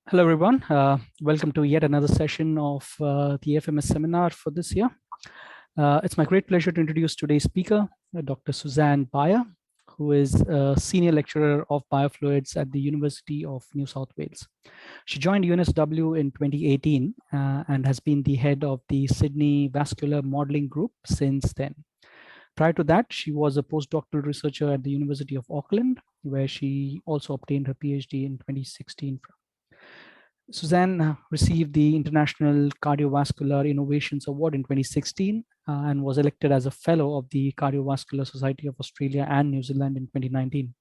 Hello, everyone. Welcome to yet another session of the AFMS seminar for this year. It's my great pleasure to introduce today's speaker, Dr. Susann Beier, who is a senior lecturer of biofluids at the University of New South Wales. She joined UNSW in 2018 and has been the head of the Sydney Vascular Modeling Group since then. Prior to that, she was a postdoctoral researcher at the University of Auckland, where she also obtained her PhD in 2016. Susann received the International Cardiovascular Innovations Award in 2016 and was elected as a fellow of the Cardiovascular Society of Australia and New Zealand in 2019.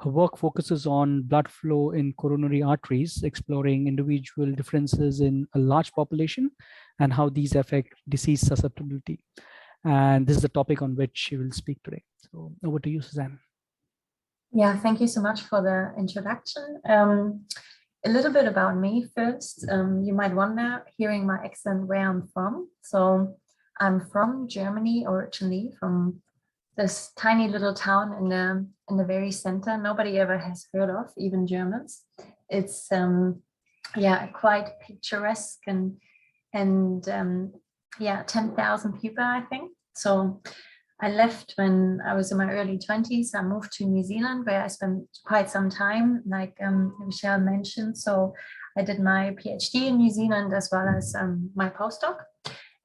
Her work focuses on blood flow in coronary arteries, exploring individual differences in a large population and how these affect disease susceptibility. And this is the topic on which she will speak today. So over to you, Susann. Yeah, thank you so much for the introduction. A little bit about me first. You might wonder, hearing my accent, where I'm from. So I'm from Germany originally, from this tiny little town in the very center. Nobody ever has heard of, even Germans. It's quite picturesque and 10,000 people, I think. So I left when I was in my early 20s. I moved to New Zealand, where I spent quite some time, like Michelle mentioned. So I did my PhD in New Zealand as well as my postdoc.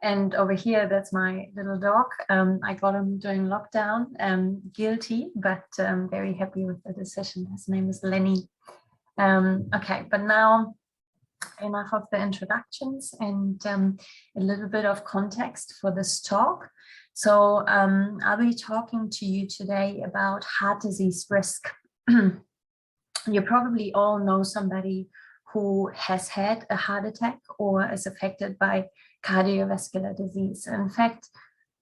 And over here, that's my little dog. I got him during lockdown, guilty, but very happy with the decision. His name is Lenny. Okay, but now enough of the introductions and a little bit of context for this talk. So I'll be talking to you today about heart disease risk. You probably all know somebody who has had a heart attack or is affected by cardiovascular disease. In fact,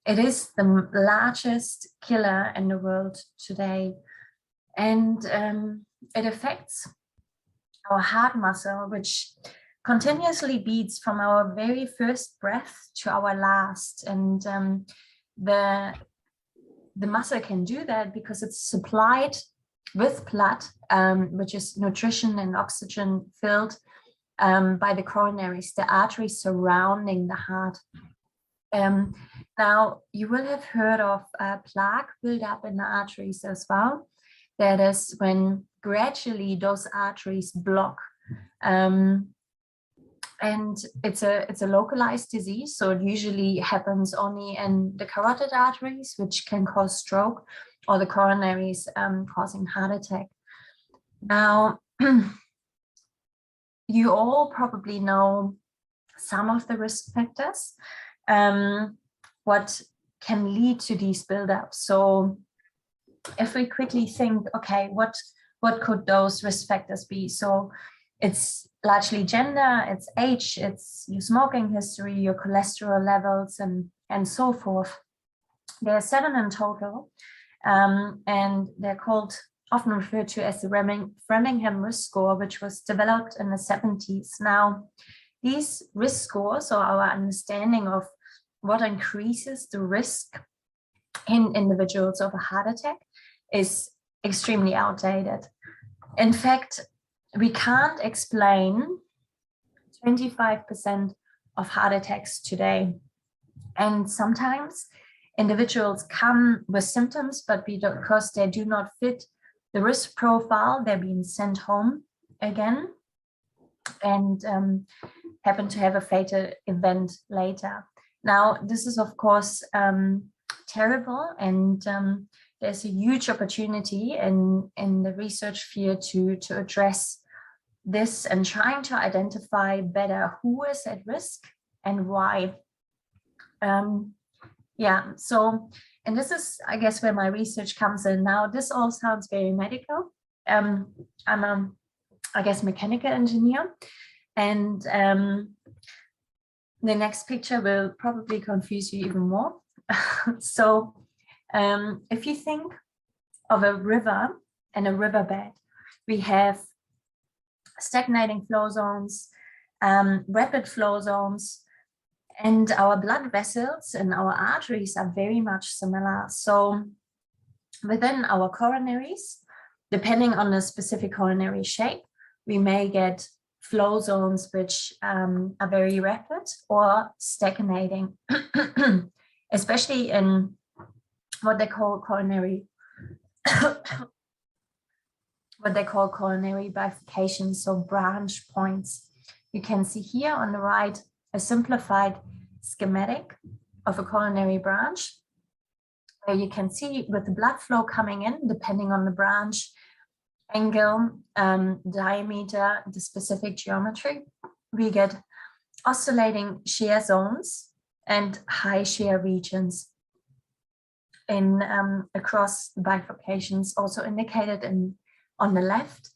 it is the largest killer in the world today. And it affects our heart muscle, which continuously beats from our very first breath to our last. And the muscle can do that because it's supplied with blood, which is nutrition and oxygen filled by the coronaries, the arteries surrounding the heart. Now, you will have heard of plaque buildup in the arteries as well. That is when gradually those arteries block. And it's a localized disease, so it usually happens only in the carotid arteries, which can cause stroke, or the coronaries causing heart attack. Now, you all probably know some of the risk factors, what can lead to these buildups. So if we quickly think, okay, what could those risk factors be? So it's largely gender, it's age, it's your smoking history, your cholesterol levels, and so forth. There are 7 in total, and they're often referred to as the Framingham risk score, which was developed in the 70s. Now, these risk scores, or our understanding of what increases the risk in individuals of a heart attack, is extremely outdated. In fact, we can't explain 25% of heart attacks today. And sometimes individuals come with symptoms, but because they do not fit the risk profile, they're being sent home again and happen to have a fatal event later. Now, this is, of course, terrible, and there's a huge opportunity in the research field to address this and trying to identify better who is at risk and why. And this is, I guess, where my research comes in. Now, this all sounds very medical. I'm I guess, mechanical engineer, and the next picture will probably confuse you even more. So if you think of a river and a riverbed, we have stagnating flow zones, rapid flow zones, and our blood vessels and our arteries are very much similar. So within our coronaries, depending on the specific coronary shape, we may get flow zones which are very rapid or stagnating, especially in what they call coronary bifurcations, so branch points. You can see here on the right a simplified schematic of a coronary branch, where you can see with the blood flow coming in, depending on the branch angle, diameter, the specific geometry, we get oscillating shear zones and high shear regions in across the bifurcations, also indicated on the left,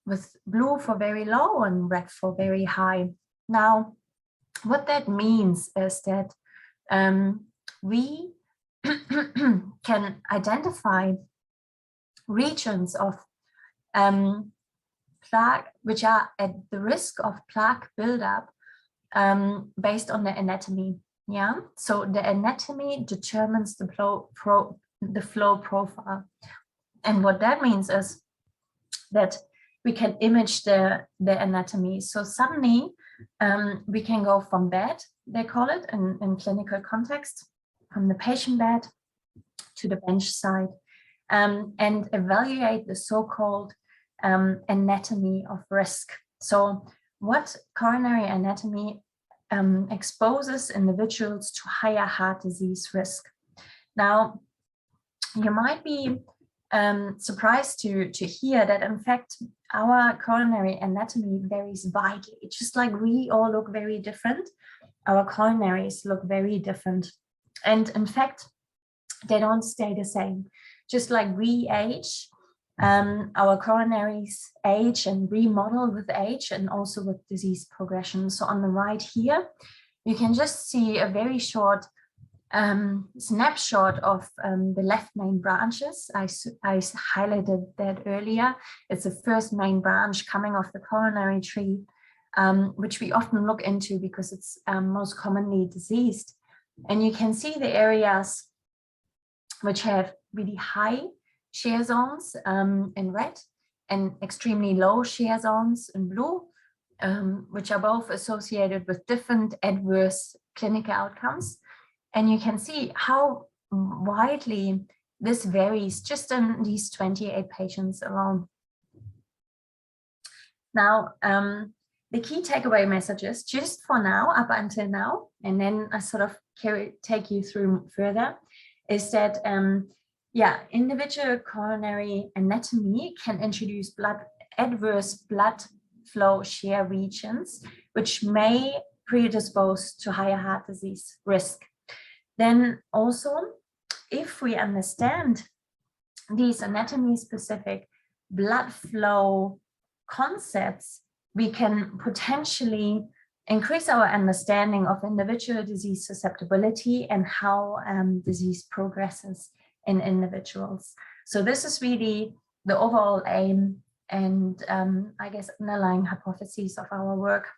with blue for very low and red for very high. Now, what that means is that we can identify regions of plaque which are at the risk of plaque buildup based on the anatomy. Yeah, so the anatomy determines the flow profile, and what that means is that we can image the anatomy. So suddenly we can go from bed, they call it in clinical context, from the patient bed to the bench side, and evaluate the so-called anatomy of risk. So what coronary anatomy exposes individuals to higher heart disease risk. Now, you might be surprised to hear that, in fact, our coronary anatomy varies widely. Just like we all look very different, our coronaries look very different. And in fact, they don't stay the same. Just like we age, our coronaries age and remodel with age and also with disease progression. So on the right here, you can just see a very short snapshot of the left main branches. I highlighted that earlier. It's the first main branch coming off the coronary tree, which we often look into because it's most commonly diseased. And you can see the areas which have really high shear zones in red and extremely low shear zones in blue, which are both associated with different adverse clinical outcomes. And you can see how widely this varies just in these 28 patients alone. Now, the key takeaway messages just for now, up until now, and then I sort of take you through further, is that individual coronary anatomy can introduce adverse blood flow shear regions, which may predispose to higher heart disease risk. Then also, if we understand these anatomy-specific blood flow concepts, we can potentially increase our understanding of individual disease susceptibility and how disease progresses in individuals. So this is really the overall aim and I guess underlying hypotheses of our work.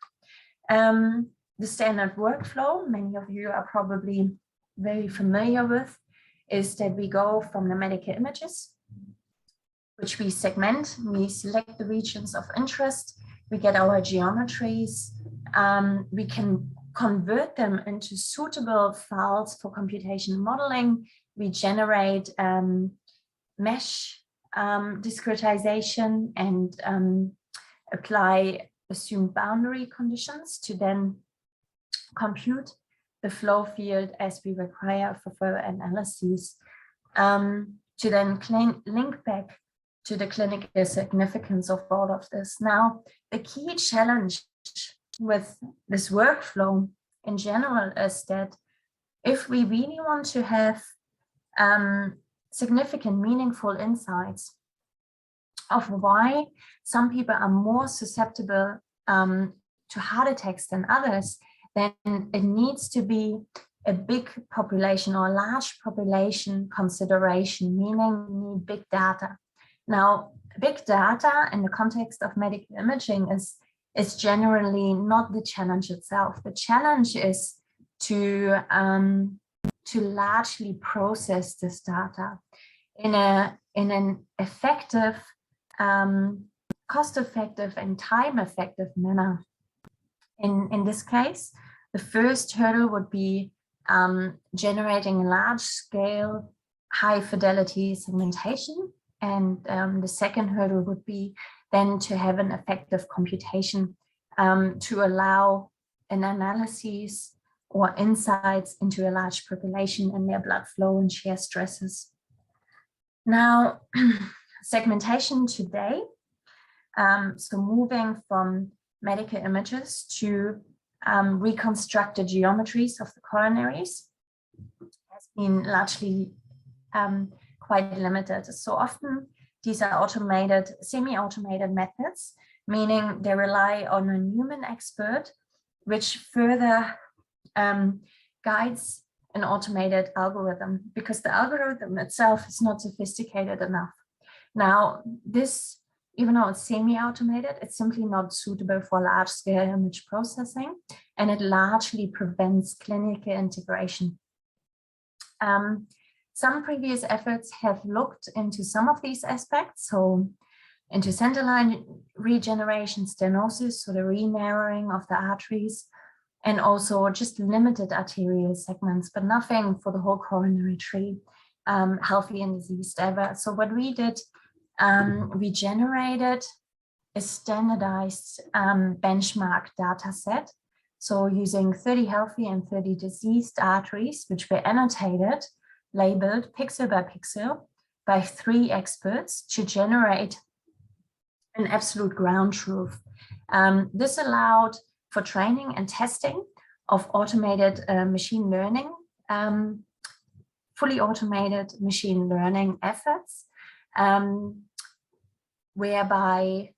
The standard workflow, many of you are probably very familiar with, is that we go from the medical images, which we segment, we select the regions of interest, we get our geometries, we can convert them into suitable files for computational modeling, we generate mesh discretization and apply assumed boundary conditions to then compute the flow field as we require for further analyses, to then link back to the clinical significance of all of this. Now, the key challenge with this workflow in general is that if we really want to have significant, meaningful insights of why some people are more susceptible to heart attacks than others, then it needs to be a big population or a large population consideration, meaning we need big data. Now, big data in the context of medical imaging is generally not the challenge itself. The challenge is to largely process this data in an effective, cost-effective and time-effective manner. In this case, the first hurdle would be generating large-scale, high-fidelity segmentation. And the second hurdle would be then to have an effective computation to allow an analysis or insights into a large population and their blood flow and shear stresses. Now, segmentation today, so moving from medical images to reconstructed geometries of the coronaries has been largely quite limited. So often these are automated, semi-automated methods, meaning they rely on a human expert, which further guides an automated algorithm, because the algorithm itself is not sophisticated enough. Now, this, even though it's semi-automated, it's simply not suitable for large-scale image processing, and it largely prevents clinical integration. Some previous efforts have looked into some of these aspects, so into centerline regeneration, stenosis, so the re-narrowing of the arteries, and also just limited arterial segments, but nothing for the whole coronary tree, healthy and diseased ever. So what we did, we generated a standardized benchmark data set. So using 30 healthy and 30 diseased arteries, which were annotated, labeled pixel by pixel by 3 experts to generate an absolute ground truth. This allowed for training and testing of automated machine learning, fully automated machine learning efforts, whereby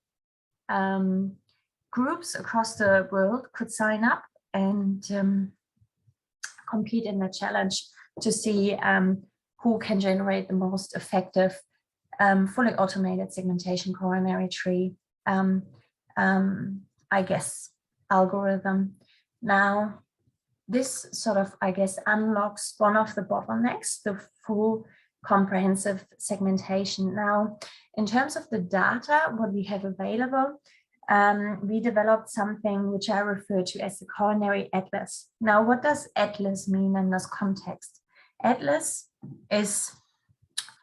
groups across the world could sign up and compete in the challenge to see who can generate the most effective fully automated segmentation coronary tree, I guess, algorithm. Now, this sort of, I guess, unlocks one of the bottlenecks, the full comprehensive segmentation. Now, in terms of the data, what we have available, we developed something which I refer to as the coronary atlas. Now, what does atlas mean in this context? Atlas is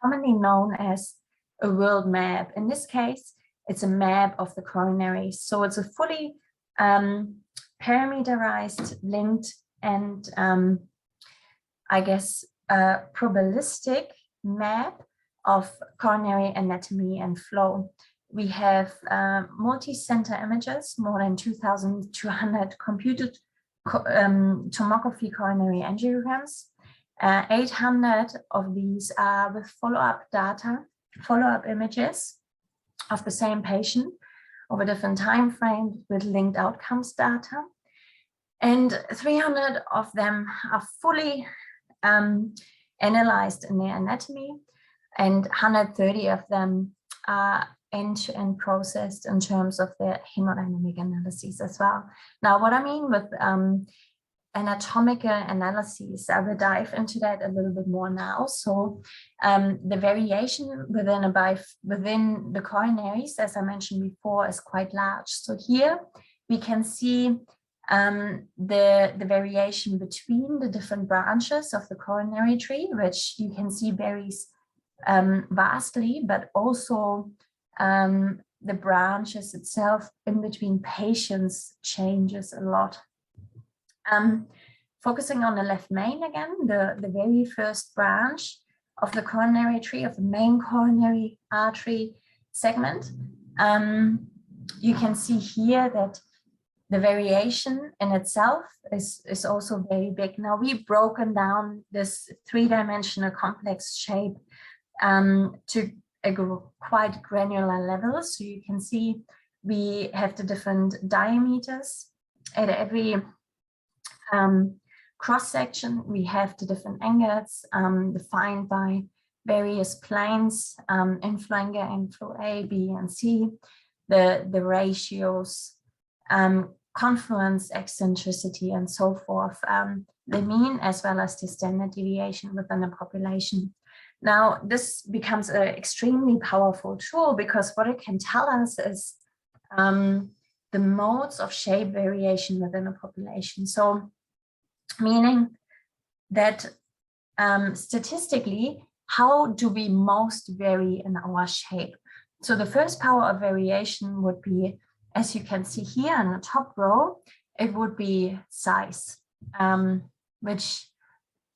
commonly known as a world map. In this case, it's a map of the coronaries. So it's a fully parameterized, linked, and I guess probabilistic map of coronary anatomy and flow. We have multi-center images, more than 2,200 computed tomography coronary angiograms. 800 of these are with follow-up data, follow-up images of the same patient over different time frames with linked outcomes data. And 300 of them are fully analyzed in their anatomy, and 130 of them are end-to-end processed in terms of their hemodynamic analyses as well. Now, what I mean with anatomical analyses, I will dive into that a little bit more now. So the variation within the coronaries, as I mentioned before, is quite large. So here we can see the variation between the different branches of the coronary tree, which you can see varies vastly, but also the branches itself in between patients changes a lot. Focusing on the left main again, the very first branch of the coronary tree, of the main coronary artery segment, you can see here that the variation in itself is also very big. Now, we've broken down this 3-dimensional complex shape to a quite granular level. So you can see we have the different diameters at every cross section. We have the different angles defined by various planes, inflow angle, inflow A, B, and C, the ratios, confluence, eccentricity, and so forth, the mean as well as the standard deviation within the population. Now, this becomes an extremely powerful tool because what it can tell us is the modes of shape variation within a population. So, meaning that statistically, how do we most vary in our shape? So the first power of variation would be, as you can see here in the top row, it would be size, which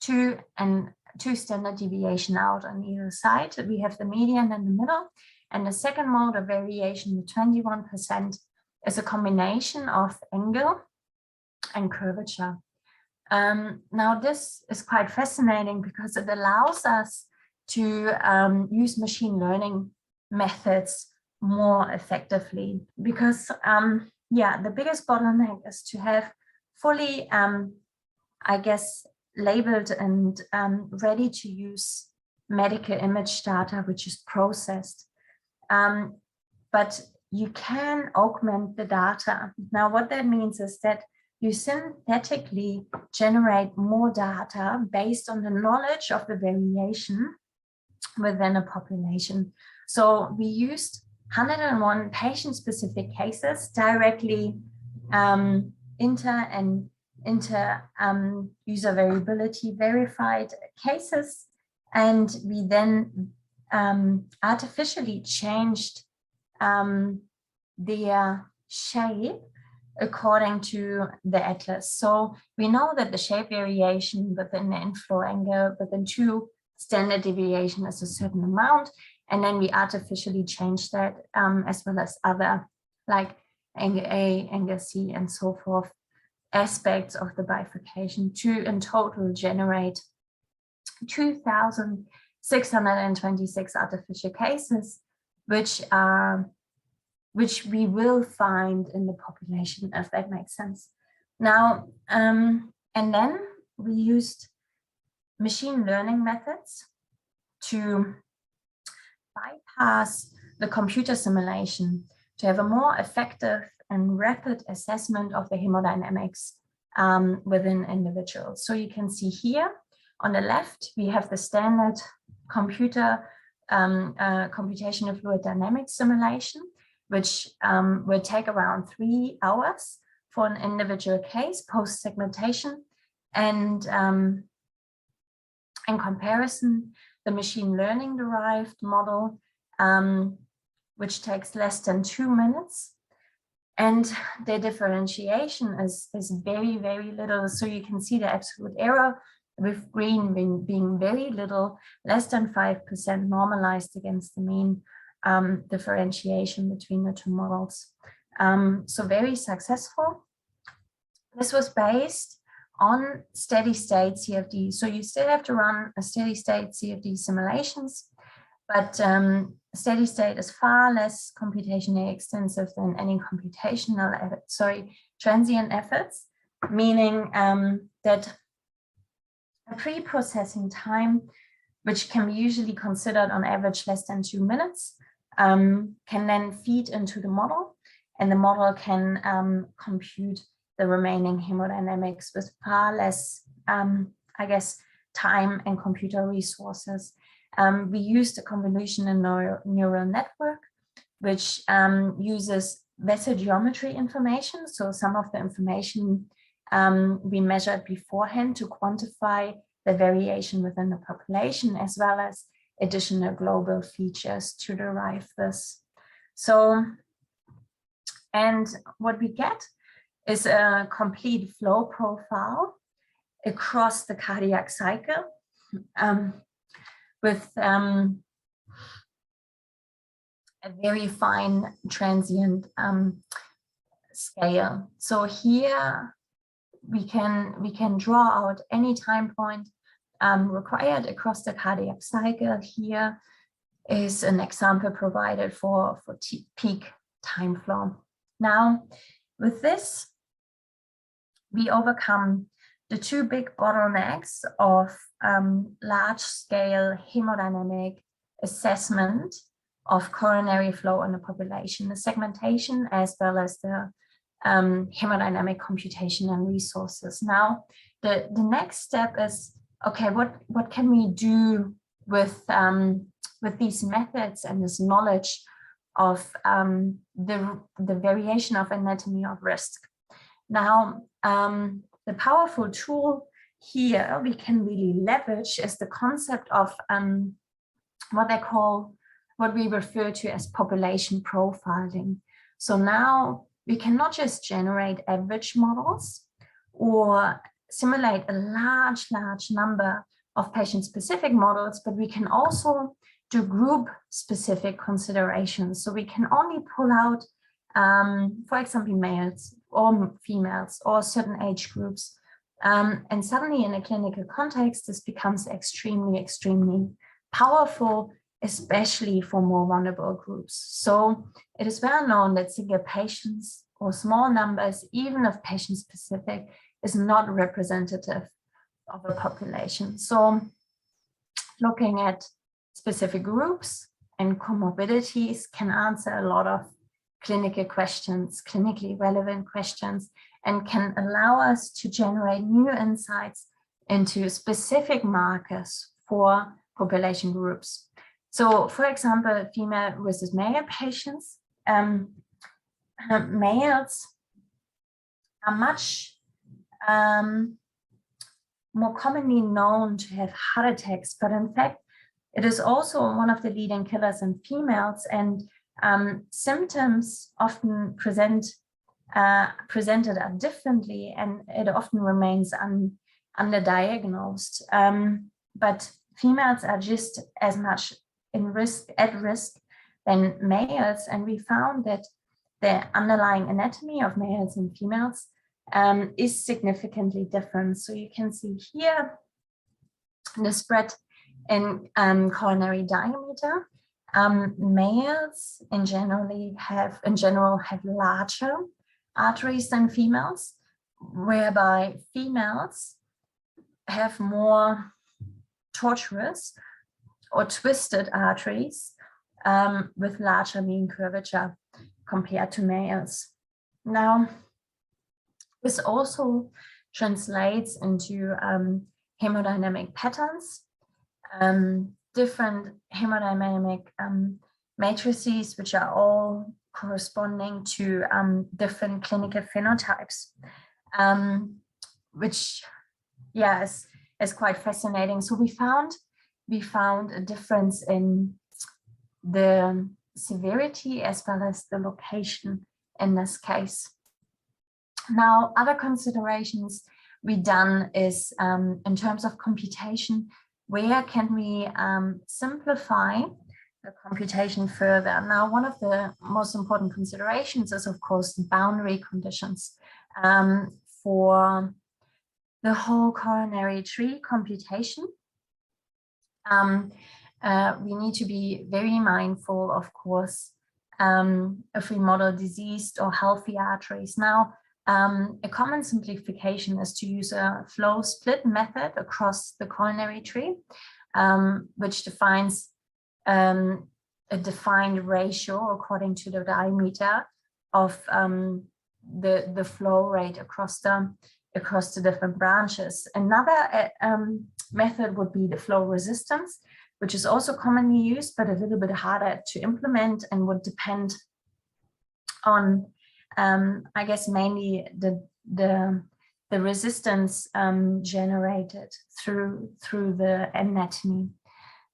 two standard deviation out on either side. We have the median in the middle. And the second mode of variation, the 21%, is a combination of angle and curvature. Now, this is quite fascinating because it allows us to use machine learning methods more effectively. Because, yeah, the biggest bottleneck is to have fully, I guess, labeled and ready to use medical image data, which is processed. But you can augment the data. Now, what that means is that you synthetically generate more data based on the knowledge of the variation within a population. So we used 101 patient-specific cases directly inter user variability verified cases, and we then artificially changed their shape according to the atlas. So we know that the shape variation within the inflow angle within 2 standard deviation is a certain amount, and then we artificially change that as well as other like angle A, angle C, and so forth aspects of the bifurcation to in total generate 2,626 artificial cases, which we will find in the population, if that makes sense. Now, and then we used machine learning methods to bypass the computer simulation to have a more effective and rapid assessment of the hemodynamics within individuals. So you can see here on the left, we have the standard computer computational fluid dynamics simulation, which will take around 3 hours for an individual case post-segmentation. And in comparison, the machine learning derived model, which takes less than 2 minutes. And the differentiation is very, very little. So you can see the absolute error with green being very little, less than 5% normalized against the mean differentiation between the 2 models. So very successful. This was based on steady state CFD. So you still have to run a steady state CFD simulations, but steady state is far less computationally extensive than any transient efforts, meaning that a pre-processing time, which can be usually considered on average less than 2 minutes, can then feed into the model, and the model can compute the remaining hemodynamics with far less, I guess, time and computer resources. We used a convolutional neural network, which uses vessel geometry information. So some of the information we measured beforehand to quantify the variation within the population, as well as additional global features to derive this. So, and what we get is a complete flow profile across the cardiac cycle with a very fine transient scale. So here we can draw out any time point required across the cardiac cycle. Here is an example provided for peak time flow. Now, with this, we overcome the 2 big bottlenecks of large-scale hemodynamic assessment of coronary flow in the population, the segmentation, as well as the hemodynamic computation and resources. Now, the next step is, okay, what can we do with these methods and this knowledge of the variation of anatomy of risk. Now, the powerful tool here we can really leverage is the concept of what we refer to as population profiling. So now we can not just generate average models or simulate a large number of patient-specific models, but we can also do group-specific considerations. So we can only pull out, for example, males or females or certain age groups. And suddenly in a clinical context, this becomes extremely powerful, especially for more vulnerable groups. So it is well known that single patients or small numbers, even of patient-specific, is not representative of a population. So looking at specific groups and comorbidities can answer a lot of clinical questions, clinically relevant questions, and can allow us to generate new insights into specific markers for population groups. So, for example, female versus male patients, males are much more commonly known to have heart attacks, but in fact, it is also one of the leading killers in females, and symptoms often presented are differently, and it often remains underdiagnosed. But females are just as much at risk than males, and we found that the underlying anatomy of males and females is significantly different. So you can see here the spread in coronary diameter. Males in general have larger arteries than females, whereby females have more tortuous or twisted arteries with larger mean curvature compared to males. Now, this also translates into hemodynamic patterns, different hemodynamic matrices, which are all corresponding to different clinical phenotypes, which, is quite fascinating. So we found a difference in the severity as well as the location in this case. Now, other considerations we done is in terms of computation, where can we simplify the computation further? Now, one of the most important considerations is, of course, the boundary conditions for the whole coronary tree computation. We need to be very mindful, of course, if we model diseased or healthy arteries. Now, a common simplification is to use a flow split method across the coronary tree, which defines a defined ratio according to the diameter of the flow rate across the different branches. Another method would be the flow resistance, which is also commonly used, but a little bit harder to implement and would depend on I guess mainly the resistance generated through the anatomy.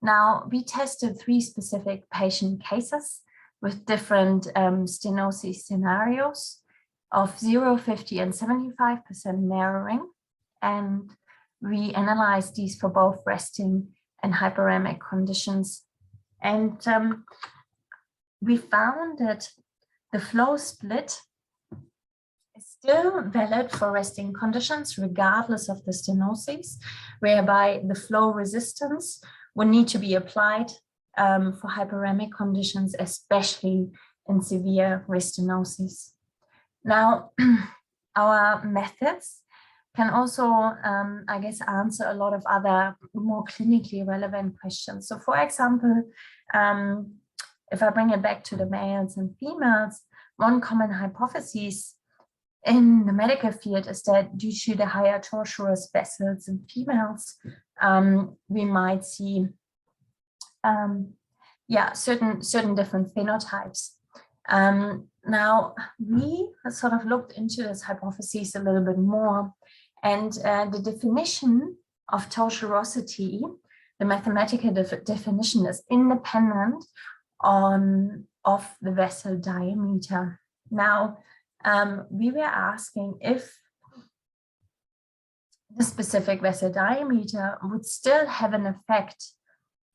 Now, we tested 3 specific patient cases with different stenosis scenarios of 0, 50, and 75% narrowing, and we analyzed these for both resting and hyperemic conditions. And we found that the flow split is still valid for resting conditions, regardless of the stenosis, whereby the flow resistance would need to be applied for hyperemic conditions, especially in severe restenosis. Now, our methods can also, I guess, answer a lot of other more clinically relevant questions. So, for example, if I bring it back to the males and females, one common hypothesis in the medical field is that due to the higher tortuous vessels in females, we might see certain different phenotypes. Now, we sort of looked into this hypothesis a little bit more, and the definition of tortuosity, the mathematical definition, is independent of the vessel diameter. Now, we were asking if the specific vessel diameter would still have an effect,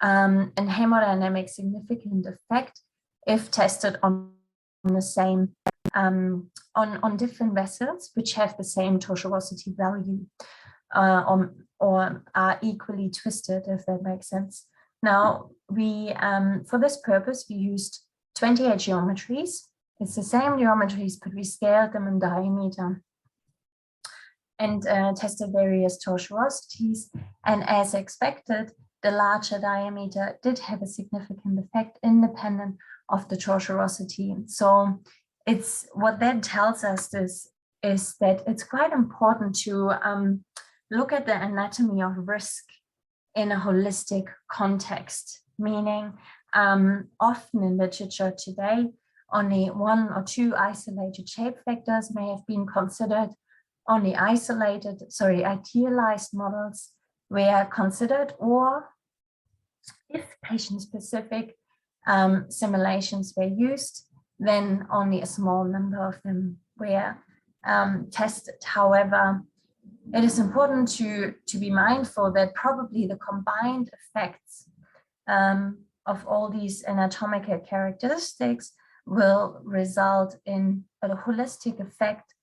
an hemodynamic significant effect, if tested on the same, on different vessels which have the same tortuosity value, or are equally twisted, if that makes sense. Now, we, for this purpose, we used 28 geometries. It's the same geometries, but we scaled them in diameter and tested various tortuosities. And as expected, the larger diameter did have a significant effect independent of the tortuosity. So it's what that tells us is that it's quite important to look at the anatomy of risk in a holistic context, meaning often in literature today, only one or two isolated shape factors may have been considered. Only idealized models were considered, or if patient-specific simulations were used, then only a small number of them were tested. However, it is important to be mindful that probably the combined effects of all these anatomical characteristics will result in a holistic effect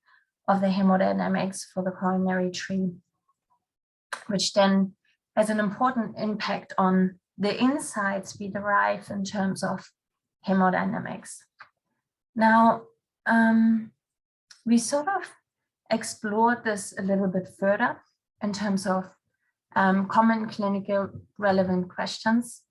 of the hemodynamics for the coronary tree, which then has an important impact on the insights we derive in terms of hemodynamics. Now, we sort of explored this a little bit further in terms of common clinical relevant questions.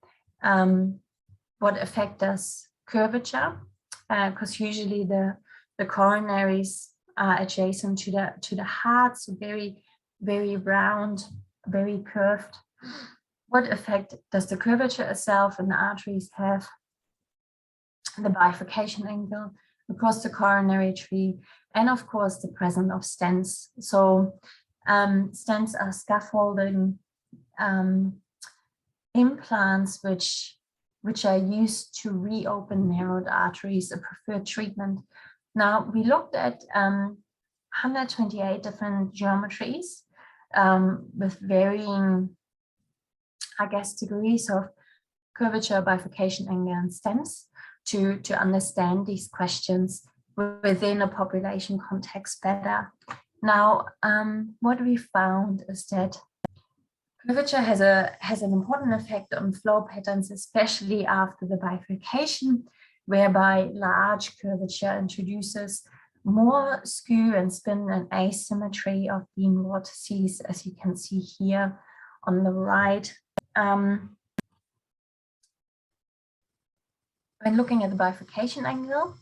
What effect does curvature? Because usually the coronaries are adjacent to the heart, so very, very round, very curved. What effect does the curvature itself in the arteries have? The bifurcation angle across the coronary tree, and of course the presence of stents. So stents are scaffolding implants which are used to reopen narrowed arteries, a preferred treatment. Now, we looked at 128 different geometries with varying, I guess, degrees of curvature, bifurcation angle, and stents to understand these questions within a population context better. Now, what we found is that curvature has an important effect on flow patterns, especially after the bifurcation, whereby large curvature introduces more skew and spin and asymmetry of beam vortices, as you can see here on the right. When looking at the bifurcation angle,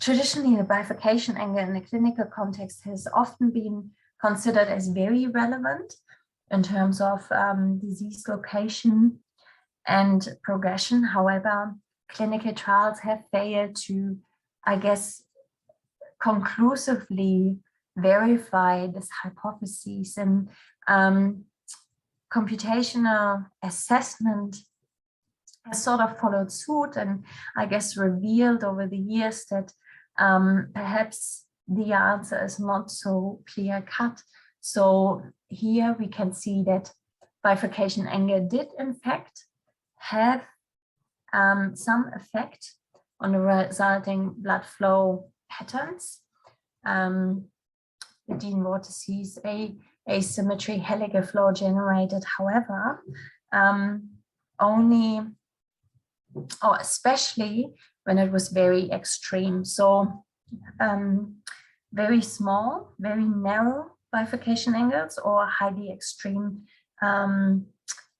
traditionally the bifurcation angle in the clinical context has often been considered as very relevant in terms of disease location and progression. However, clinical trials have failed to, I guess, conclusively verify this hypothesis, and computational assessment has sort of followed suit and I guess revealed over the years that perhaps the answer is not so clear cut. So here we can see that bifurcation angle did in fact have some effect on the resulting blood flow patterns. The Dean vortices, asymmetry, helical flow generated, however, only, or especially when it was very extreme. So very small, very narrow bifurcation angles, or highly extreme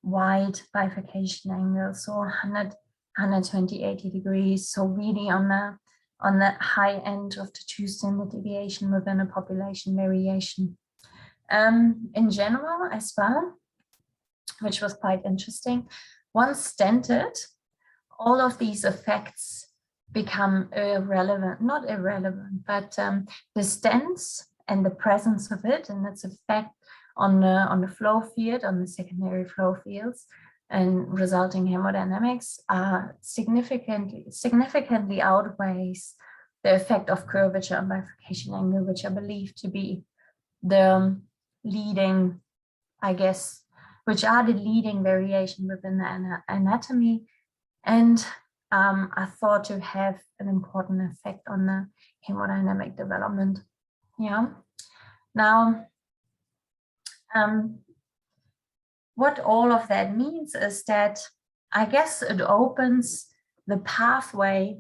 wide bifurcation angles, so 120, 80 degrees. So really on the high end of the 2 standard deviation within a population variation. In general as well, which was quite interesting, once stented, all of these effects become irrelevant, not irrelevant, but the stents and the presence of it and its effect on the flow field, on the secondary flow fields, and resulting hemodynamics are significantly outweighs the effect of curvature and bifurcation angle, which I believe to be the leading, I guess, which are the leading variation within the anatomy, and are thought to have an important effect on the hemodynamic development. Yeah. Now, what all of that means is that I guess it opens the pathway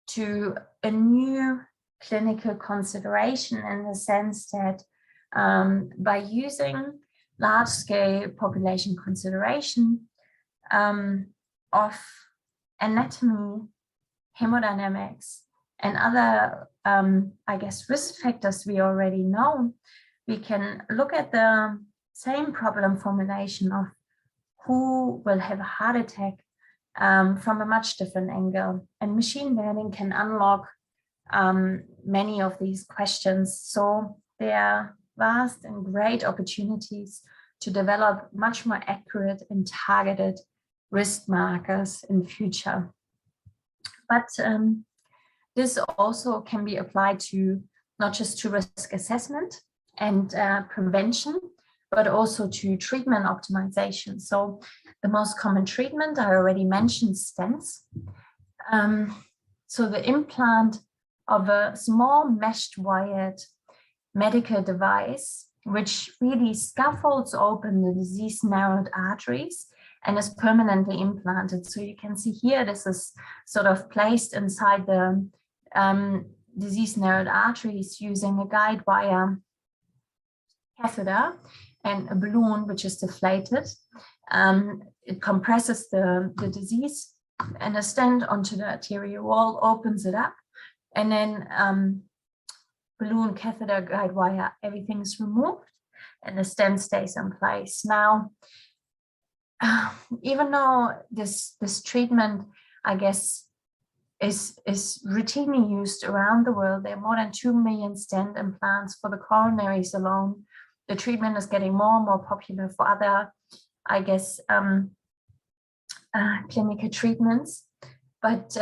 to a new clinical consideration, in the sense that by using large-scale population consideration of anatomy, hemodynamics, and other, I guess, risk factors we already know, we can look at the same problem formulation of who will have a heart attack from a much different angle. And machine learning can unlock many of these questions. So there are vast and great opportunities to develop much more accurate and targeted risk markers in the future. But this also can be applied to not just to risk assessment and prevention, but also to treatment optimization. So the most common treatment, I already mentioned, stents. So the implant of a small meshed wired medical device, which really scaffolds open the disease narrowed arteries and is permanently implanted. So you can see here, this is sort of placed inside the disease narrowed arteries using a guide wire catheter and a balloon which is deflated. It compresses the disease, and a stent onto the arterial wall opens it up, and then balloon, catheter, guide wire, everything is removed, and the stent stays in place. Now, even though this treatment, I guess, is routinely used around the world, there are more than 2 million stent implants for the coronaries alone. The treatment is getting more and more popular for other, I guess, clinical treatments, but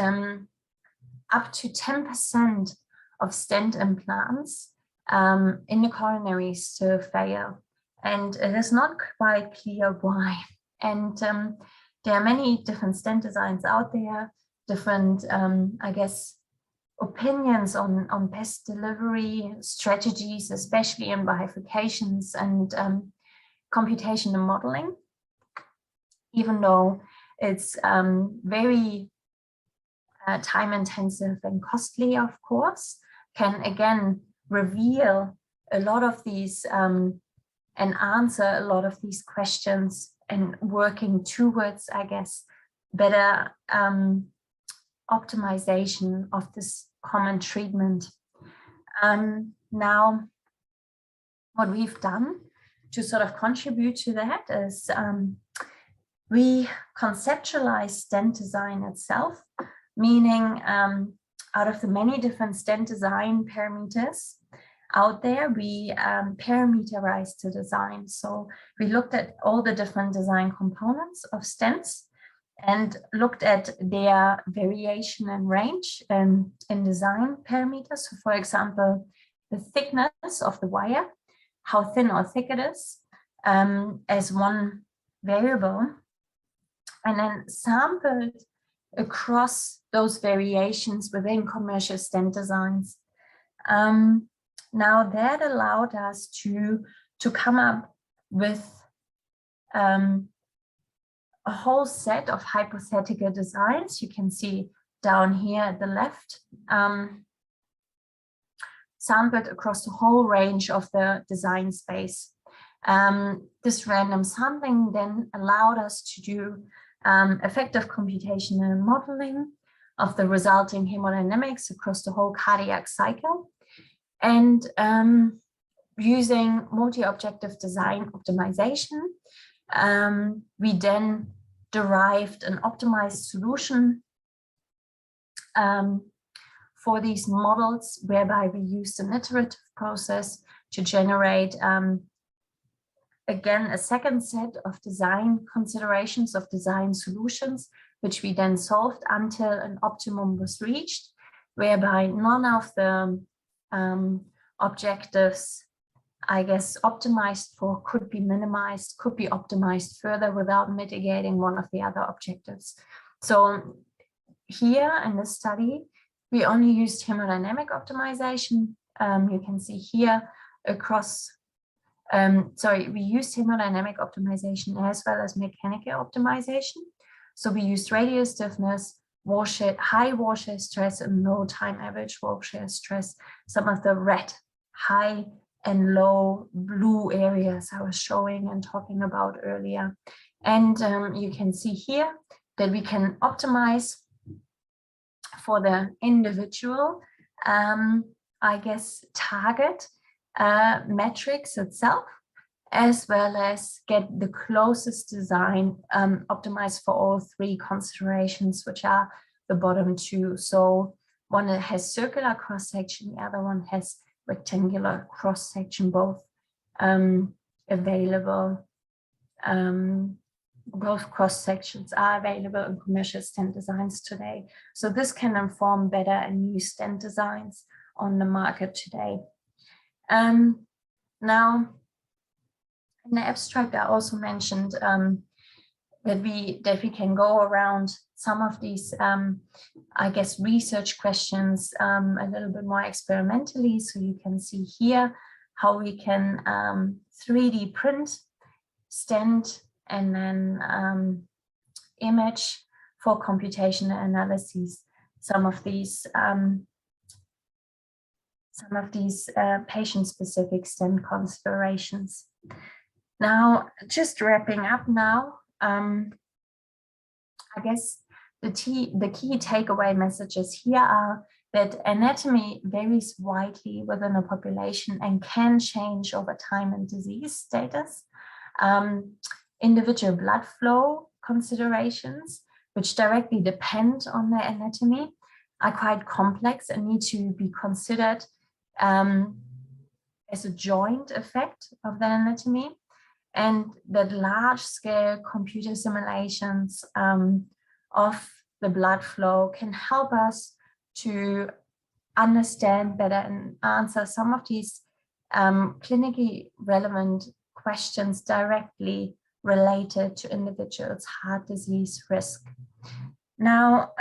up to 10% of stent implants in the coronaries still fail, and it is not quite clear why. And there are many different stent designs out there, different, I guess, opinions on best delivery strategies, especially in bifurcations and computational modeling, even though it's very time intensive and costly, of course, can again reveal a lot of these and answer a lot of these questions, and working towards, I guess, better optimization of this common treatment. Now, what we've done to sort of contribute to that is we conceptualize stent design itself, meaning out of the many different stent design parameters out there, we parameterized the design. So we looked at all the different design components of stents and looked at their variation and range in design parameters. So for example, the thickness of the wire, how thin or thick it is, as one variable, and then sampled across those variations within commercial stent designs. Now that allowed us to come up with a whole set of hypothetical designs. You can see down here at the left, sampled across the whole range of the design space. This random sampling then allowed us to do effective computational modeling of the resulting hemodynamics across the whole cardiac cycle. And using multi-objective design optimization, we then derived an optimized solution for these models, whereby we used an iterative process to generate, again, a second set of design considerations, of design solutions, which we then solved until an optimum was reached, whereby none of the objectives, I guess, optimized for could be minimized, could be optimized further without mitigating one of the other objectives. So here in this study, we only used hemodynamic optimization. You can see here across, we used hemodynamic optimization as well as mechanical optimization. So we used radial stiffness, high wall shear stress, and low time average wall shear stress, some of the red, high and low blue areas I was showing and talking about earlier. And you can see here that we can optimize for the individual, I guess, target metrics itself, as well as get the closest design optimized for all three considerations, which are the bottom two. So one has circular cross-section, the other one has rectangular cross-section, both available. Both cross-sections are available in commercial stent designs today. So this can inform better and new stent designs on the market today. Now, in the abstract, I also mentioned that we can go around some of these, I guess, research questions a little bit more experimentally. So you can see here how we can 3D print stent and then image for computational analyses some of these patient-specific stent considerations. Now, just wrapping up now, I guess the key takeaway messages here are that anatomy varies widely within a population and can change over time and disease status. Individual blood flow considerations, which directly depend on their anatomy, are quite complex and need to be considered as a joint effect of the anatomy, and that large-scale computer simulations of the blood flow can help us to understand better and answer some of these clinically relevant questions directly related to individuals' heart disease risk. Now,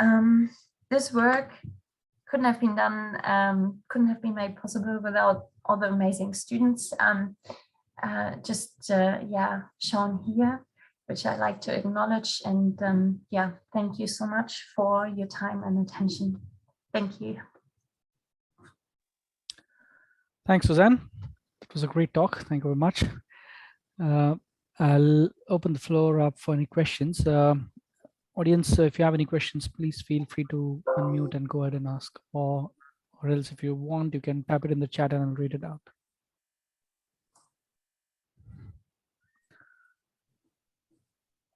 this work couldn't have been done, couldn't have been made possible without all the amazing students shown here, which I'd like to acknowledge. And thank you so much for your time and attention. Thank you. Thanks, Susann. It was a great talk. Thank you very much. I'll open the floor up for any questions. Audience, if you have any questions, please feel free to unmute and go ahead and ask, or else if you want, you can type it in the chat and I'll read it out.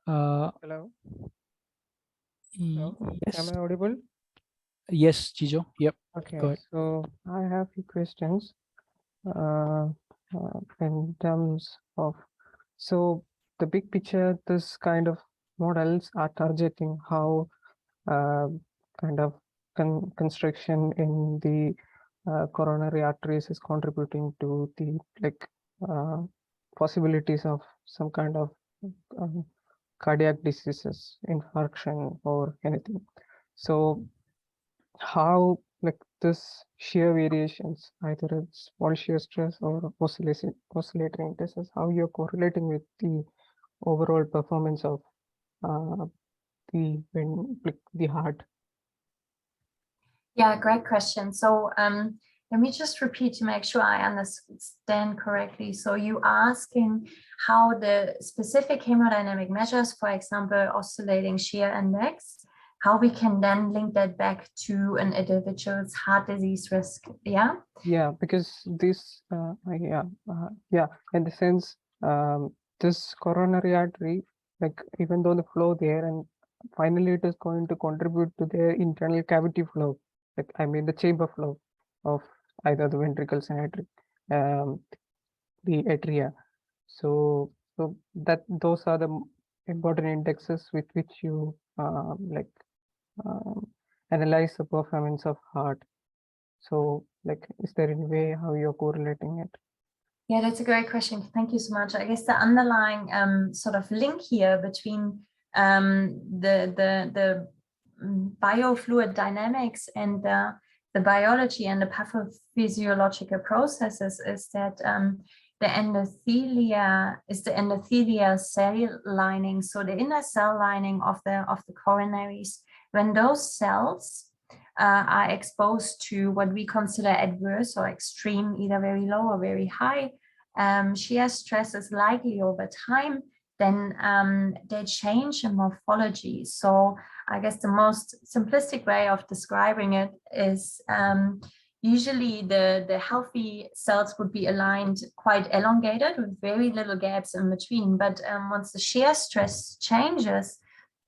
Hello. Hello. Yes. Am I audible? Yes, Chijo. Yep. Okay. So I have a few questions in terms of, so the big picture, this kind of models are targeting how kind of constriction in the coronary arteries is contributing to the possibilities of some kind of cardiac diseases, infarction or anything. So how this shear variations, either it's wall shear stress or oscillating stresses, how you're correlating with the overall performance of the heart? Yeah, great question. So let me just repeat to make sure I understand correctly. So you're asking how the specific hemodynamic measures, for example, oscillating shear index, how we can then link that back to an individual's heart disease risk. Yeah. Yeah, because this, in the sense, this coronary artery, like even though the flow there, and finally it is going to contribute to their internal cavity flow, like I mean the chamber flow of either the ventricles and the atria. So that those are the important indexes with which you um, analyze the performance of heart. So like, is there any way how you're correlating it? Yeah, that's a great question. Thank you so much. I guess the underlying sort of link here between the biofluid dynamics and the biology and the pathophysiological processes is that the endothelia is the endothelial cell lining, so the inner cell lining of the coronaries. When those cells are exposed to what we consider adverse or extreme, either very low or very high shear stress is likely over time, then they change in morphology. So I guess the most simplistic way of describing it is usually the healthy cells would be aligned quite elongated with very little gaps in between. But once the shear stress changes,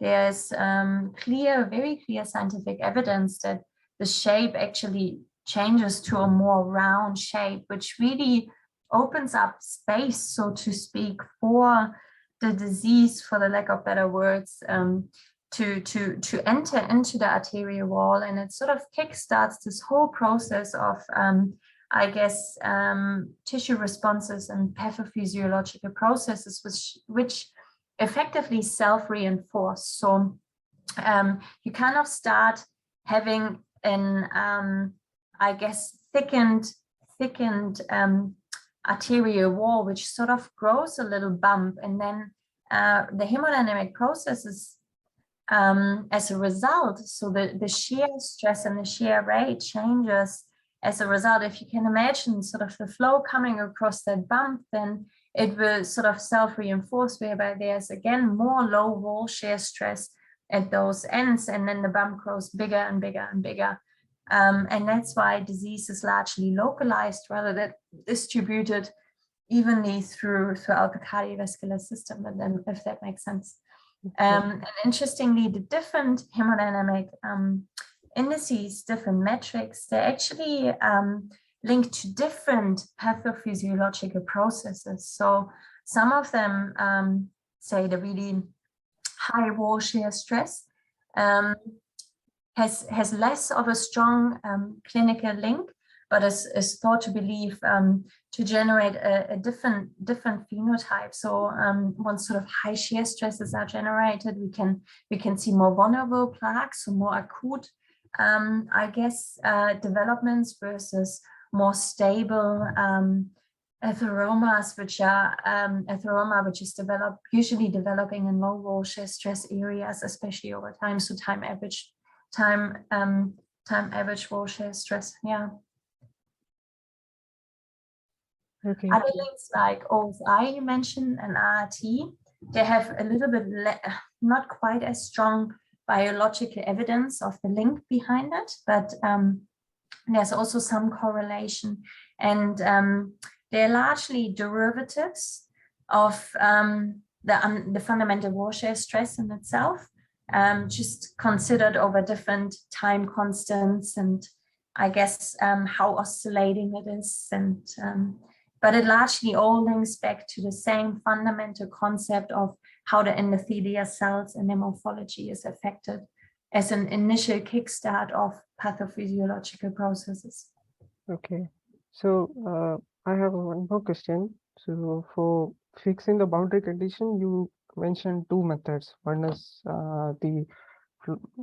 there's very clear scientific evidence that the shape actually changes to a more round shape, which really opens up space, so to speak, for the disease, for the lack of better words, to enter into the arterial wall. And it sort of kickstarts this whole process of, I guess, tissue responses and pathophysiological processes, which effectively self-reinforce. So you kind of start having an, I guess, thickened arterial wall, which sort of grows a little bump, and then the hemodynamic processes as a result. So the shear stress and the shear rate changes as a result. If you can imagine sort of the flow coming across that bump, then it will sort of self-reinforce, whereby there's again more low wall shear stress at those ends, and then the bump grows bigger and bigger and bigger. And that's why disease is largely localized rather than distributed evenly throughout the cardiovascular system, and then, if that makes sense. And interestingly, the different hemodynamic indices, different metrics, they're actually linked to different pathophysiological processes. So some of them, say the really high wall shear stress, has less of a strong clinical link, but is thought to believe to generate a different phenotype. So once sort of high shear stresses are generated, we can see more vulnerable plaques, so more acute, I guess, developments versus more stable atheromas, which are atheroma, which is usually developing in low wall shear stress areas, especially over time. So time average wall shear stress. Yeah. Okay. Other things like OSI you mentioned and RRT, they have a little bit not quite as strong biological evidence of the link behind it, but there's also some correlation, and they're largely derivatives of the fundamental wall shear stress in itself, just considered over different time constants, and I guess how oscillating it is, and but it largely all links back to the same fundamental concept of how the endothelial cells and their morphology is affected as an initial kickstart of pathophysiological processes. Okay, so I have one more question. So for fixing the boundary condition, you mentioned two methods. One is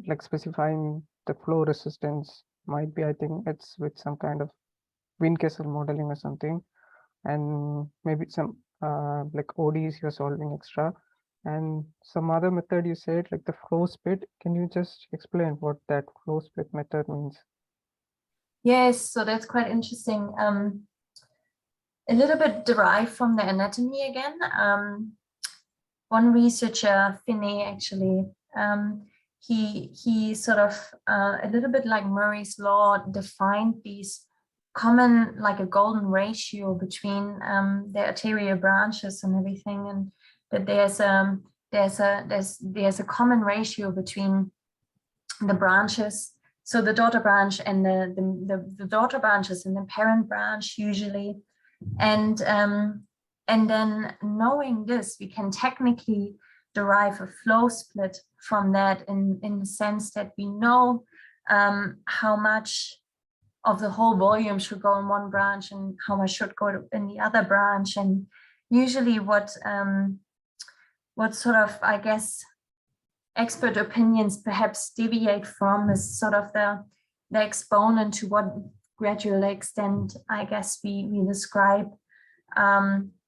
like specifying the flow resistance, might be, I think it's with some kind of Wien-Kessel modeling or something, and maybe some like ODs you're solving extra, and some other method you said like the flow split. Can you just explain what that flow split method means? Yes, so that's quite interesting. A little bit derived from the anatomy again. One researcher, Finney, actually, he sort of a little bit like Murray's law defined these common, like a golden ratio between the arterial branches and everything, and that there's there's a common ratio between the branches. So the daughter branch and the daughter branches and the parent branch usually. And then knowing this, we can technically derive a flow split from that in the sense that we know how much of the whole volume should go in one branch and how much should go in the other branch. And usually what sort of, I guess, expert opinions perhaps deviate from is sort of the exponent to what gradual extent, I guess, we describe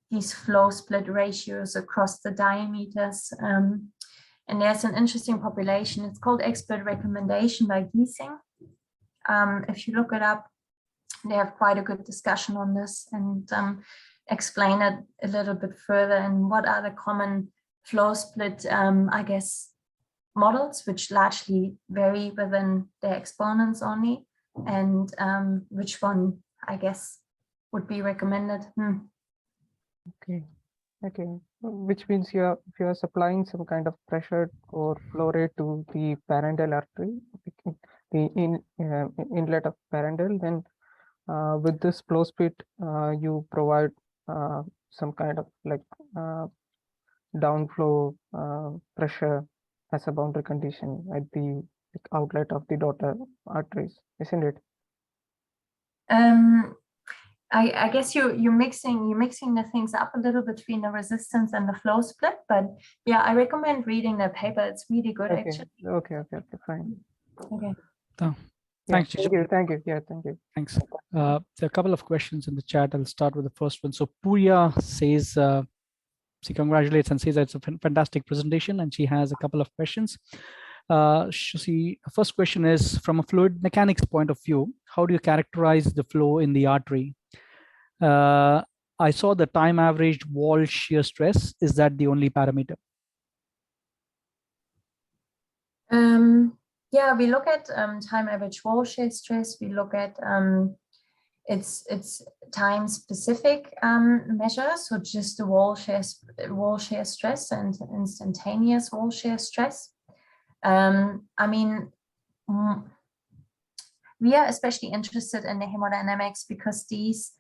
these flow split ratios across the diameters. And there's an interesting population. It's called expert recommendation by Giesing. If you look it up, they have quite a good discussion on this and explain it a little bit further and what are the common flow split, I guess, models, which largely vary within the exponents only, and which one, I guess, would be recommended. Okay, which means if you are supplying some kind of pressure or flow rate to the parental artery, the inlet of parental, then with this flow split, you provide some kind of like downflow pressure as a boundary condition at the outlet of the daughter arteries, isn't it? I guess you're mixing the things up a little between the resistance and the flow split, but yeah, I recommend reading the paper. It's really good, actually. Okay, fine. Okay. Thanks, yeah, thank you. Yeah, thank you. Thanks. There are a couple of questions in the chat. I'll start with the first one. So Purya says, she congratulates and says that it's a fantastic presentation, and she has a couple of questions. First question is, from a fluid mechanics point of view, how do you characterize the flow in the artery? I saw the time averaged wall shear stress. Is that the only parameter? Yeah, we look at time average wall shear stress. We look at its time specific measures, so just the wall shear stress and instantaneous wall shear stress. I mean, we are especially interested in the hemodynamics because these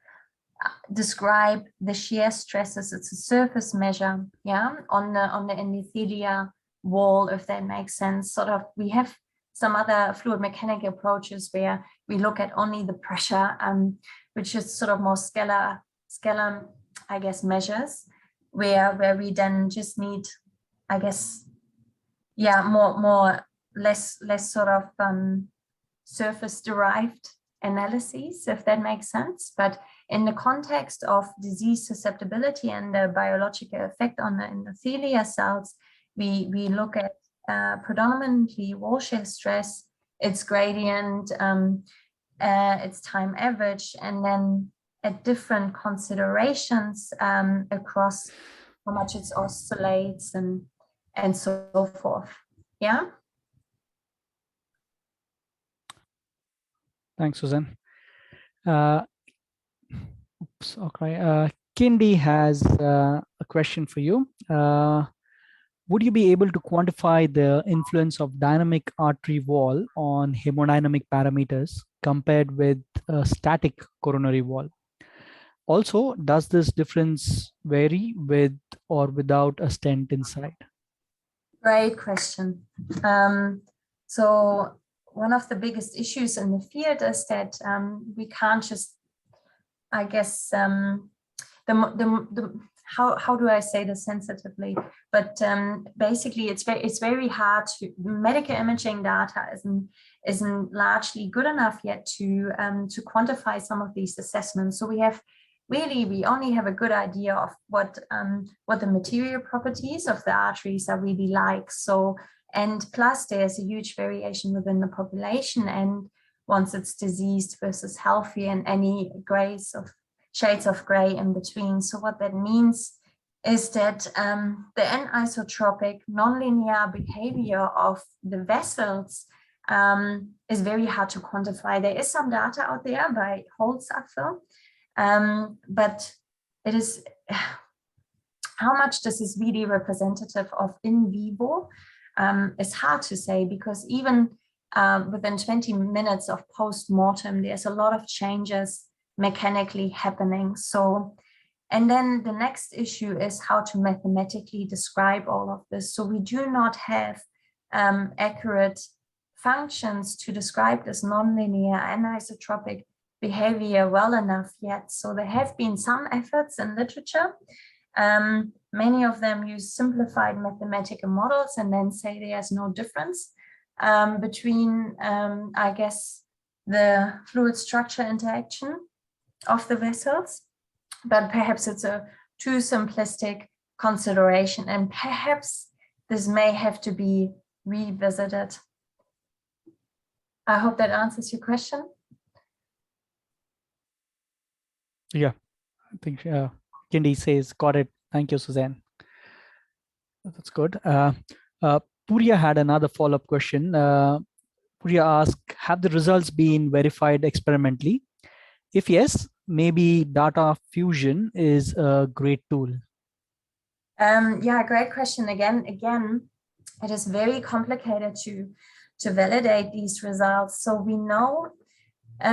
describe the shear stresses. It's a surface measure, yeah, on the endothelia wall, if that makes sense. Sort of, we have some other fluid mechanic approaches where we look at only the pressure, which is sort of more scalar, I guess, measures, where we then just need, I guess, yeah, less sort of surface derived analyses, if that makes sense. But in the context of disease susceptibility and the biological effect on the endothelia cells, we look at predominantly wall shear stress, its gradient, its time average, and then at different considerations across how much it oscillates and so forth. Yeah. Thanks, Susann. Okay. Kindy has a question for you. Would you be able to quantify the influence of dynamic artery wall on hemodynamic parameters compared with a static coronary wall? Also, does this difference vary with or without a stent inside? Great question. So one of the biggest issues in the field is that we can't just, I guess, how do I say this sensitively? But basically, it's very hard to, medical imaging data isn't largely good enough yet to quantify some of these assessments. So we only have a good idea of what the material properties of the arteries are really like. So, and plus there's a huge variation within the population, and once it's diseased versus healthy, and any shades of gray in between. So what that means is that the anisotropic nonlinear behavior of the vessels is very hard to quantify. There is some data out there by Holzapfel, but it is, How much this is really representative of in vivo is hard to say, because even within 20 minutes of post-mortem, there's a lot of changes mechanically happening. So, and then the next issue is how to mathematically describe all of this. So we do not have accurate functions to describe this nonlinear anisotropic behavior well enough yet. So there have been some efforts in literature. Many of them use simplified mathematical models and then say there's no difference between, I guess, the fluid structure interaction of the vessels, but perhaps it's a too simplistic consideration, and perhaps this may have to be revisited. I hope that answers your question. Yeah, I think Kindy says, got it. Thank you, Susann. That's good. Puriya had another follow-up question. Puriya asked, have the results been verified experimentally? If yes, maybe data fusion is a great tool. Yeah, great question. Again, it is very complicated to validate these results. So we know,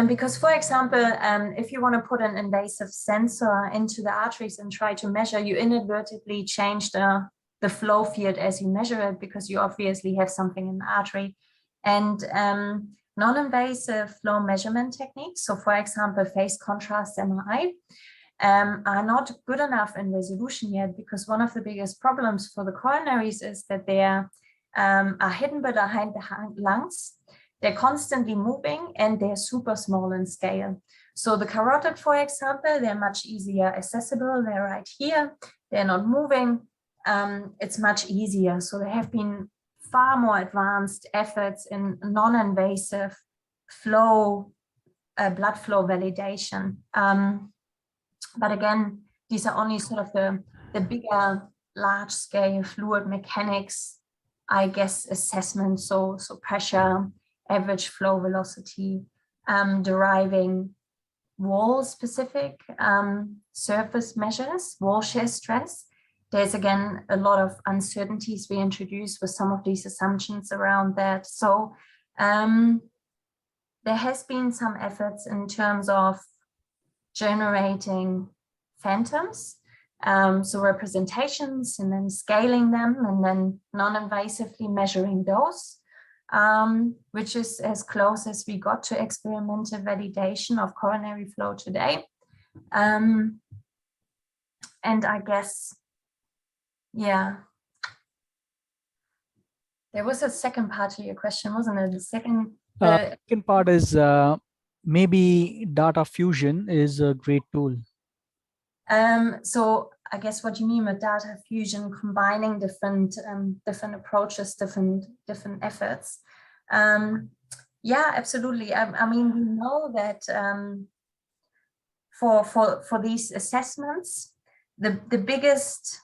because, for example, if you want to put an invasive sensor into the arteries and try to measure, you inadvertently change the flow field as you measure it, because you obviously have something in the artery. And non-invasive flow measurement techniques, so for example, phase contrast MRI, are not good enough in resolution yet, because one of the biggest problems for the coronaries is that they are hidden behind the lungs. They're constantly moving and they're super small in scale. So the carotid, for example, they're much easier accessible. They're right here. They're not moving. It's much easier. So there have been far more advanced efforts in non-invasive flow, blood flow validation. But again, these are only sort of the bigger, large-scale fluid mechanics, I guess, assessment. So pressure, average flow velocity, deriving wall-specific surface measures, wall shear stress. There's, again, a lot of uncertainties we introduce with some of these assumptions around that. So there has been some efforts in terms of generating phantoms, so representations, and then scaling them, and then non-invasively measuring those, which is as close as we got to experimental validation of coronary flow today. And I guess, yeah, there was a second part to your question, wasn't it? The second part is maybe data fusion is a great tool. So I guess what you mean with data fusion, combining different approaches, different efforts. Yeah, absolutely. I mean, we know that for these assessments, the biggest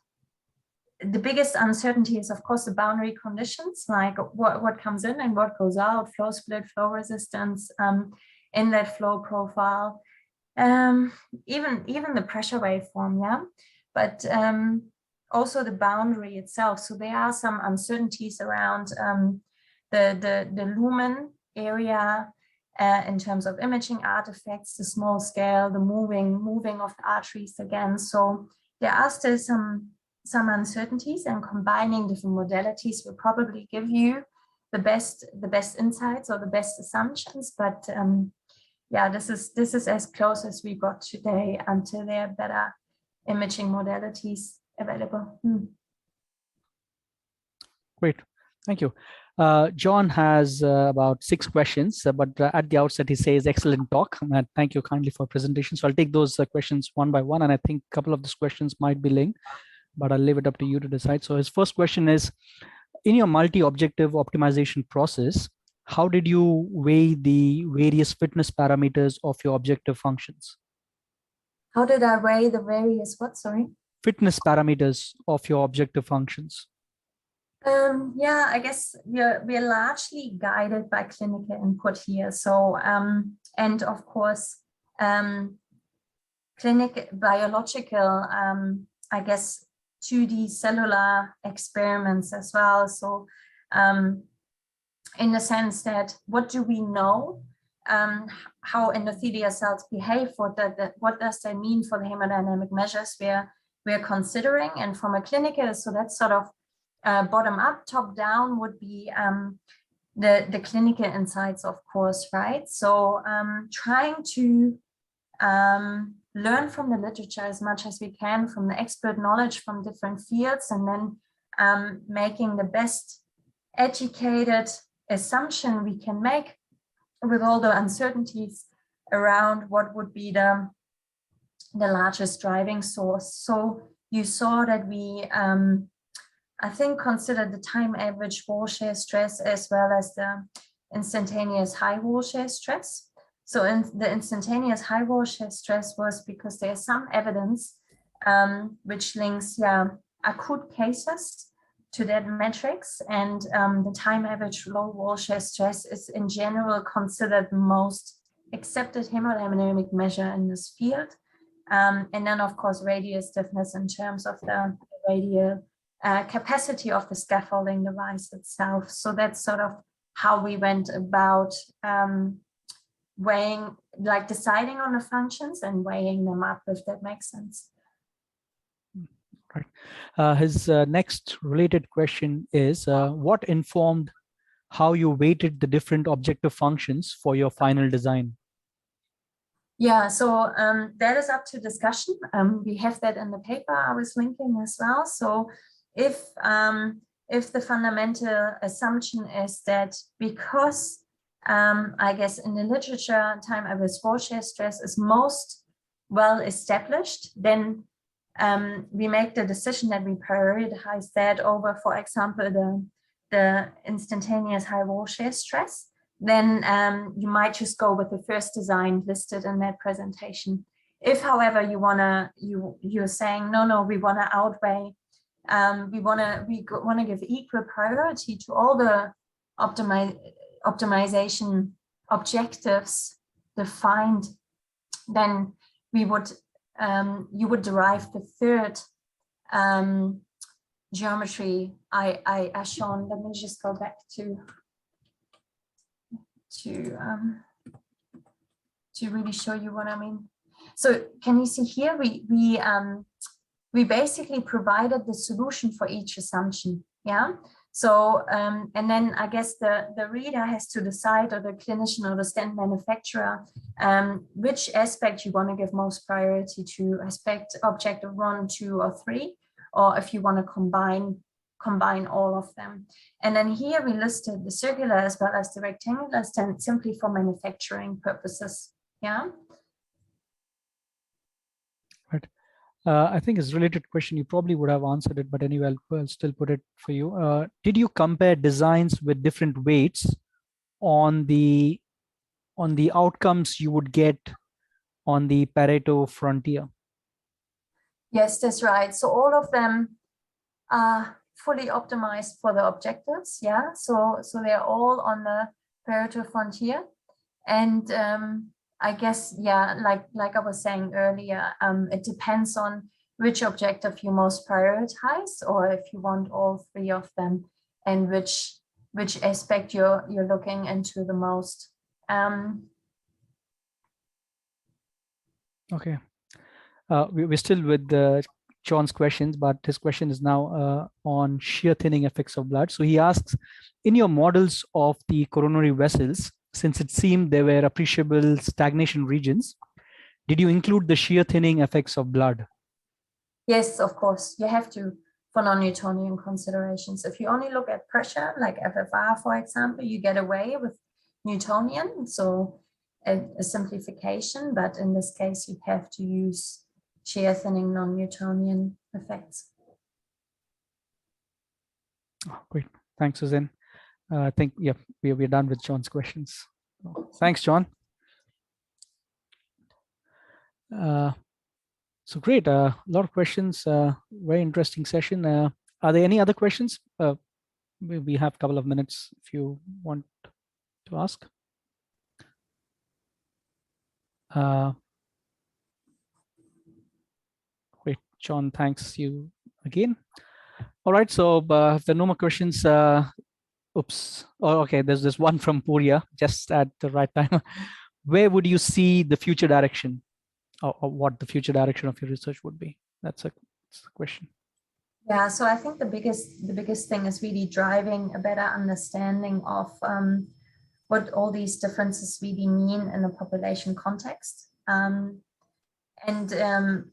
uncertainty is, of course, the boundary conditions, like what comes in and what goes out, flow split, flow resistance, inlet flow profile, even the pressure waveform, yeah, but also the boundary itself. So there are some uncertainties around the lumen area in terms of imaging artifacts, the small scale, the moving of the arteries again. So there are still some uncertainties, and combining different modalities will probably give you the best insights or the best assumptions. But yeah, this is as close as we got today until there are better imaging modalities available. Great, thank you. John has about 6 questions, but at the outset he says, excellent talk. Thank you kindly for presentation. So I'll take those questions one by one, and I think a couple of these questions might be linked, but I'll leave it up to you to decide. So his first question is, in your multi-objective optimization process, how did you weigh the various fitness parameters of your objective functions? How did I weigh the various what, sorry? Fitness parameters of your objective functions. Yeah, I guess we're largely guided by clinical input here. So, and of course, biological, I guess, 2D cellular experiments as well. So in the sense that what do we know, how endothelial cells behave, what does that mean for the hemodynamic measures we're considering, and from a clinical, so that's sort of bottom up, top down would be the clinical insights, of course, right? So trying to learn from the literature as much as we can, from the expert knowledge from different fields, and then making the best educated assumption we can make with all the uncertainties around what would be the largest driving source. So you saw that we, I think, considered the time average wall shear stress as well as the instantaneous high wall shear stress. So in the instantaneous high wall shear stress was because there's some evidence which links acute cases to that metrics, and the time average low wall shear stress is in general considered the most accepted hemodynamic measure in this field. And then of course radial stiffness in terms of the radial capacity of the scaffolding device itself. So that's sort of how we went about weighing, like deciding on the functions and weighing them up, if that makes sense. Right. His next related question is, what informed how you weighted the different objective functions for your final design? Yeah, so that is up to discussion. We have that in the paper I was linking as well. So if the fundamental assumption is that because I guess in the literature, time average wall shear stress is most well established, then we make the decision that we prioritize that over, for example, the instantaneous high wall shear stress. Then you might just go with the first design listed in that presentation. If, however, you're saying no, we want to outweigh, we want to give equal priority to all the optimization objectives defined, then we would you would derive the third geometry I shown. Let me just go back to really show you what I mean. So can you see here, we basically provided the solution for each assumption. Yeah. So and then I guess the reader has to decide, or the clinician or the stent manufacturer, which aspect you want to give most priority to, objective 1, 2, or 3, or if you want to combine all of them. And then here we listed the circular as well as the rectangular stent simply for manufacturing purposes. Yeah. Right. I think it's a related question. You probably would have answered it, but anyway, I'll still put it for you. Did you compare designs with different weights on the outcomes you would get on the Pareto frontier? Yes, that's right. So all of them are fully optimized for the objectives. Yeah. So they're all on the Pareto frontier. And I guess, yeah, like I was saying earlier, it depends on which objective you most prioritize, or if you want all 3 of them, and which aspect you're looking into the most. Okay. We're still with John's questions, but his question is now on shear thinning effects of blood. So he asks, in your models of the coronary vessels, since it seemed there were appreciable stagnation regions, did you include the shear thinning effects of blood? Yes, of course. You have to, for non-Newtonian considerations. If you only look at pressure, like FFR, for example, you get away with Newtonian, so a simplification, but in this case, you have to use shear thinning non-Newtonian effects. Oh, great. Thanks, Susann. I think, yeah, we're done with John's questions. Thanks, John. So great, a lot of questions, very interesting session. Are there any other questions? We have a couple of minutes if you want to ask. Great, John, thanks. You again. All right, so if there are no more questions, oops. Oh, okay, there's one from Purya just at the right time. Where would you see the future direction, or what the future direction of your research would be? That's a question. Yeah, so I think the biggest thing is really driving a better understanding of what all these differences really mean in a population context, and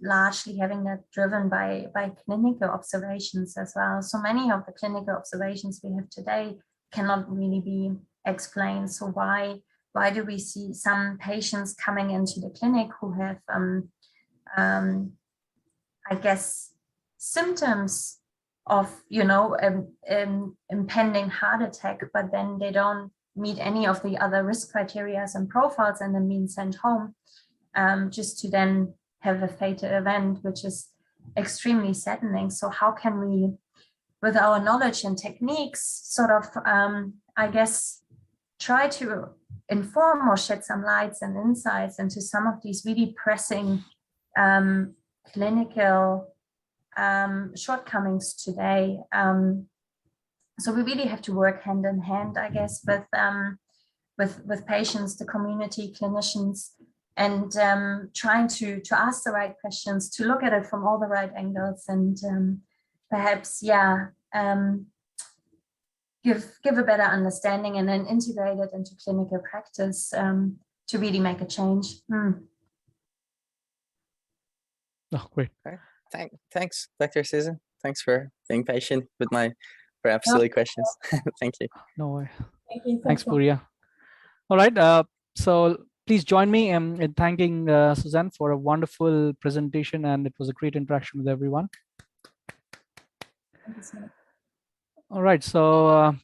largely having that driven by clinical observations as well. So many of the clinical observations we have today cannot really be explained. So why do we see some patients coming into the clinic who have, I guess, symptoms of, impending heart attack, but then they don't meet any of the other risk criteria and profiles and then being sent home, just to then have a fatal event, which is extremely saddening. So how can we, with our knowledge and techniques, sort of, I guess, try to inform or shed some lights and insights into some of these really pressing clinical shortcomings today. So we really have to work hand in hand, I guess, with patients, the community, clinicians, and trying to ask the right questions, to look at it from all the right angles, and perhaps, give a better understanding and then integrate it into clinical practice to really make a change. Oh, great. Okay. Thanks, Dr. Susann. Thanks for being patient with my perhaps silly questions. Thank you. No way. Thank you. Thanks, Purya. All right. So please join me in thanking Susann for a wonderful presentation, and it was a great interaction with everyone. Thank you so much. All right. So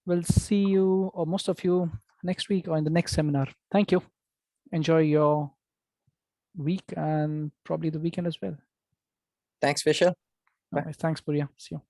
we'll see you, or most of you, next week or in the next seminar. Thank you. Enjoy your week and probably the weekend as well. Thanks, Vishal. All right, thanks, Purya. See you.